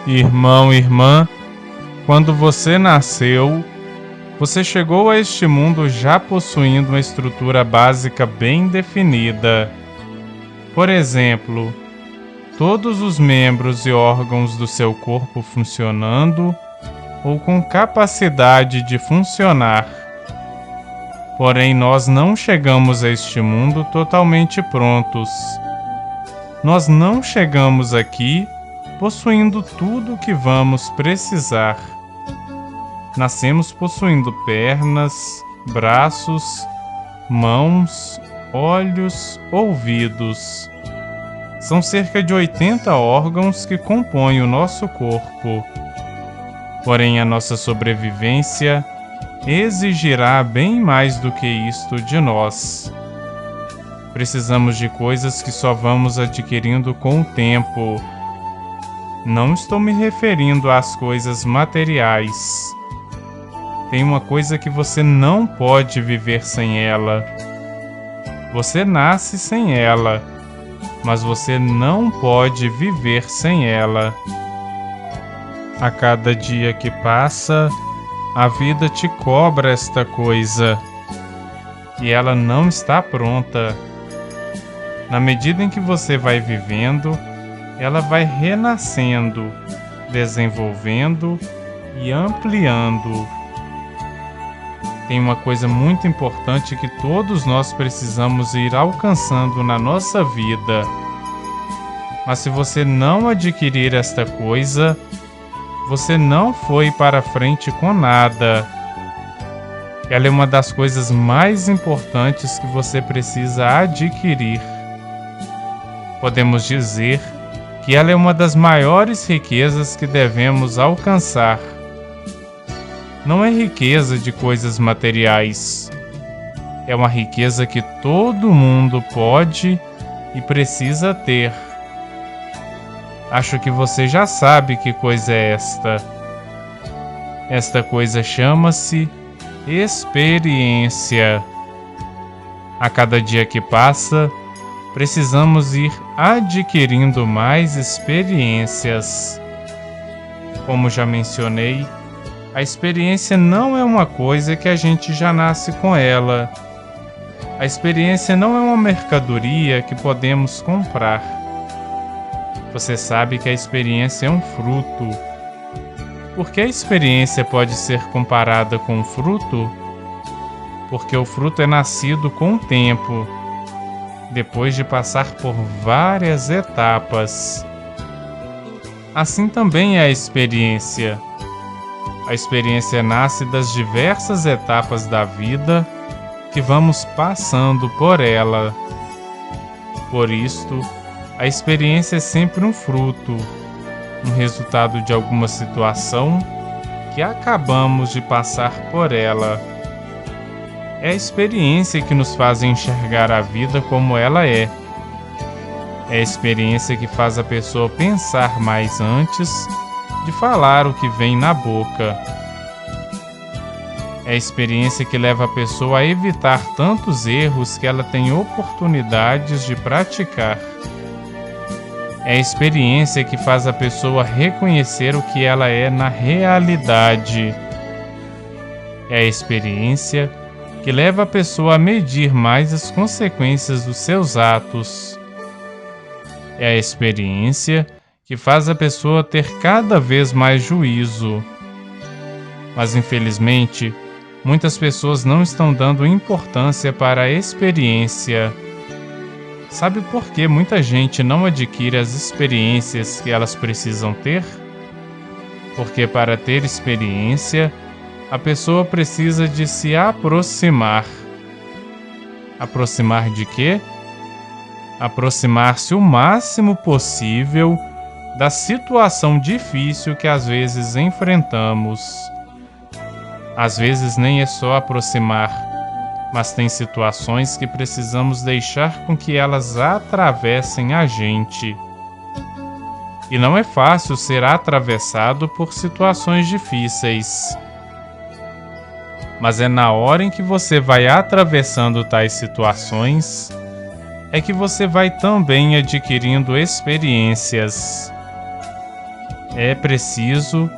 Irmão, irmã, quando você nasceu, você chegou a este mundo já possuindo uma estrutura básica bem definida. Por exemplo, todos os membros e órgãos do seu corpo funcionando ou com capacidade de funcionar. Porém, nós não chegamos a este mundo totalmente prontos. Nós não chegamos aqui possuindo tudo o que vamos precisar. Nascemos possuindo pernas, braços, mãos, olhos, ouvidos. São cerca de 80 órgãos que compõem o nosso corpo. Porém, a nossa sobrevivência exigirá bem mais do que isto de nós. Precisamos de coisas que só vamos adquirindo com o tempo. Não estou me referindo às coisas materiais. Tem uma coisa que você não pode viver sem ela. Você nasce sem ela, mas você não pode viver sem ela. A cada dia que passa, a vida te cobra esta coisa, e ela não está pronta. Na medida em que você vai vivendo, ela vai renascendo, desenvolvendo e ampliando. Tem uma coisa muito importante que todos nós precisamos ir alcançando na nossa vida. Mas se você não adquirir esta coisa, você não foi para frente com nada. Ela é uma das coisas mais importantes que você precisa adquirir. Podemos dizer que ela é uma das maiores riquezas que devemos alcançar. Não é riqueza de coisas materiais. É uma riqueza que todo mundo pode e precisa ter. Acho que você já sabe que coisa é esta. Esta coisa chama-se experiência. A cada dia que passa, precisamos ir adquirindo mais experiências. Como já mencionei, a experiência não é uma coisa que a gente já nasce com ela. A experiência não é uma mercadoria que podemos comprar. Você sabe que a experiência é um fruto. Por que a experiência pode ser comparada com um fruto? Porque o fruto é nascido com o tempo, depois de passar por várias etapas. Assim também é a experiência. A experiência nasce das diversas etapas da vida que vamos passando por ela. Por isto, a experiência é sempre um fruto, um resultado de alguma situação que acabamos de passar por ela. É a experiência que nos faz enxergar a vida como ela é. É a experiência que faz a pessoa pensar mais antes de falar o que vem na boca. É a experiência que leva a pessoa a evitar tantos erros que ela tem oportunidades de praticar. É a experiência que faz a pessoa reconhecer o que ela é na realidade. É a experiência que leva a pessoa a medir mais as consequências dos seus atos. É a experiência que faz a pessoa ter cada vez mais juízo. Mas, infelizmente, muitas pessoas não estão dando importância para a experiência. Sabe por que muita gente não adquire as experiências que elas precisam ter? Porque para ter experiência, a pessoa precisa de se aproximar. Aproximar de quê? Aproximar-se o máximo possível da situação difícil que às vezes enfrentamos. Às vezes nem é só aproximar, mas tem situações que precisamos deixar com que elas atravessem a gente. E não é fácil ser atravessado por situações difíceis. Mas é na hora em que você vai atravessando tais situações, é que você vai também adquirindo experiências. É preciso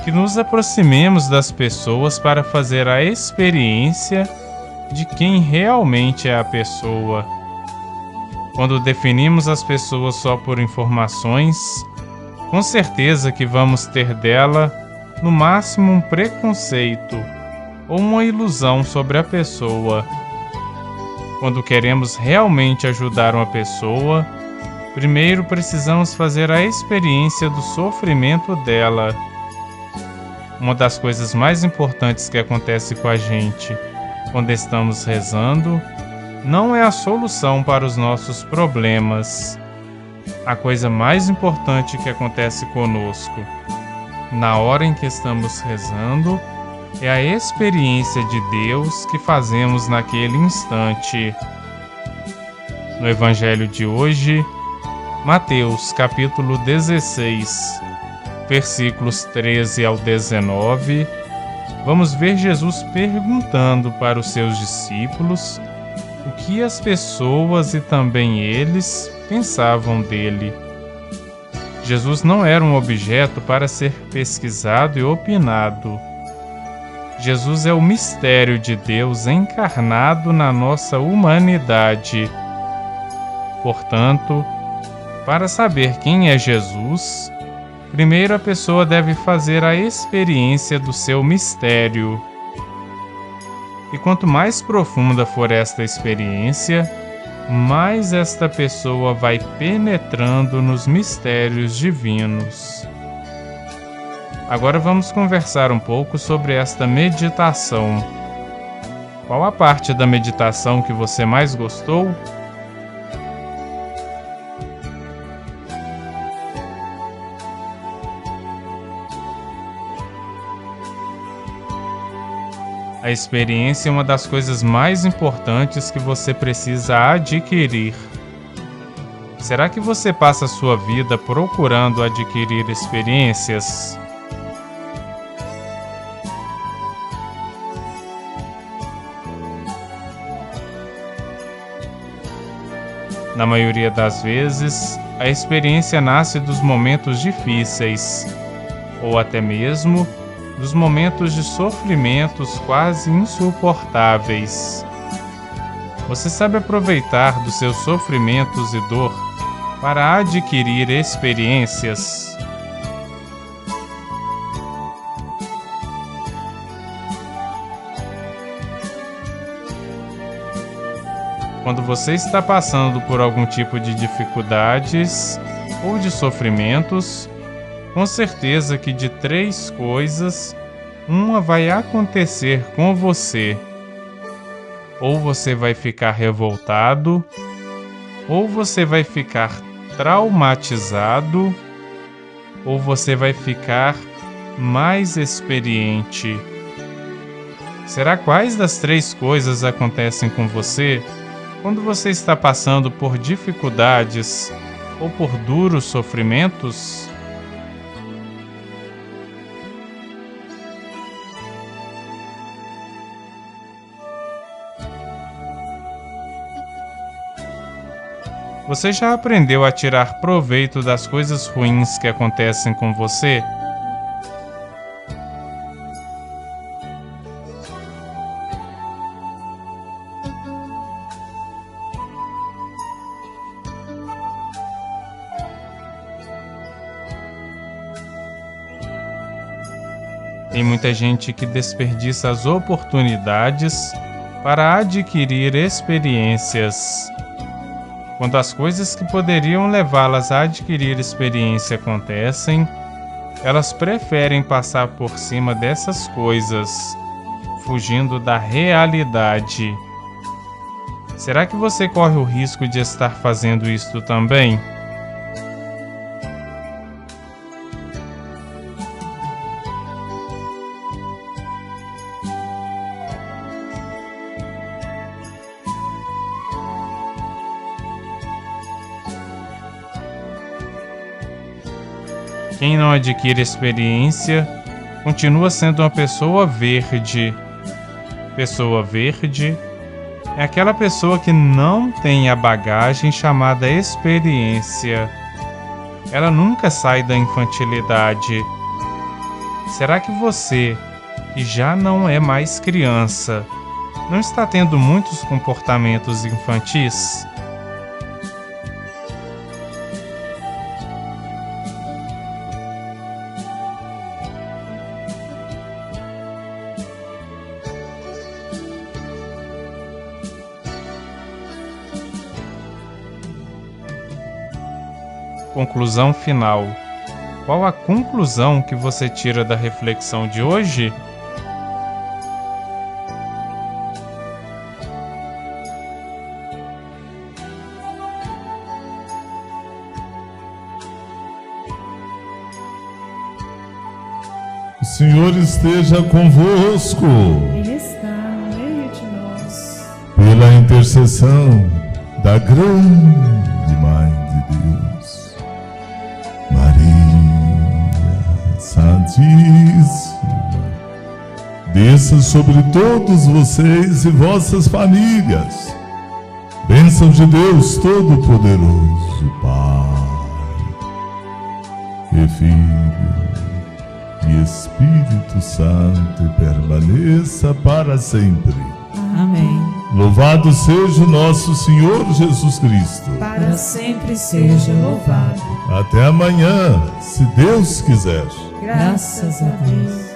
que nos aproximemos das pessoas para fazer a experiência de quem realmente é a pessoa. Quando definimos as pessoas só por informações, com certeza que vamos ter dela, no máximo, um preconceito ou uma ilusão sobre a pessoa. Quando queremos realmente ajudar uma pessoa, primeiro precisamos fazer a experiência do sofrimento dela. Uma das coisas mais importantes que acontece com a gente quando estamos rezando não é a solução para os nossos problemas. A coisa mais importante que acontece conosco na hora em que estamos rezando é a experiência de Deus que fazemos naquele instante. No Evangelho de hoje, Mateus capítulo 16, versículos 13 ao 19, vamos ver Jesus perguntando para os seus discípulos o que as pessoas e também eles pensavam dele. Jesus não era um objeto para ser pesquisado e opinado. Jesus é o mistério de Deus encarnado na nossa humanidade. Portanto, para saber quem é Jesus, primeiro a pessoa deve fazer a experiência do seu mistério. E quanto mais profunda for esta experiência, mais esta pessoa vai penetrando nos mistérios divinos. Agora vamos conversar um pouco sobre esta meditação. Qual a parte da meditação que você mais gostou? A experiência é uma das coisas mais importantes que você precisa adquirir. Será que você passa a sua vida procurando adquirir experiências? Na maioria das vezes, a experiência nasce dos momentos difíceis, ou até mesmo dos momentos de sofrimentos quase insuportáveis. Você sabe aproveitar dos seus sofrimentos e dor para adquirir experiências? Quando você está passando por algum tipo de dificuldades ou de sofrimentos, com certeza que de 3 coisas, uma vai acontecer com você. Ou você vai ficar revoltado, ou você vai ficar traumatizado, ou você vai ficar mais experiente. Será quais das 3 coisas acontecem com você quando você está passando por dificuldades ou por duros sofrimentos? Você já aprendeu a tirar proveito das coisas ruins que acontecem com você? Tem muita gente que desperdiça as oportunidades para adquirir experiências. Quando as coisas que poderiam levá-las a adquirir experiência acontecem, elas preferem passar por cima dessas coisas, fugindo da realidade. Será que você corre o risco de estar fazendo isto também? Quem não adquire experiência continua sendo uma pessoa verde. Pessoa verde é aquela pessoa que não tem a bagagem chamada experiência. ela nunca sai da infantilidade. Será que você, que já não é mais criança, não está tendo muitos comportamentos infantis? Conclusão final. Qual a conclusão que você tira da reflexão de hoje? O Senhor esteja convosco. Ele está no meio de nós. Pela intercessão da grande Mãe de Deus, Maria Santíssima, desça sobre todos vocês e vossas famílias, bênção de Deus Todo-Poderoso, Pai e Filho e Espírito Santo, permaneça para sempre. Amém. Louvado seja o nosso Senhor Jesus Cristo. Para sempre seja louvado. Até amanhã, se Deus quiser. Graças a Deus.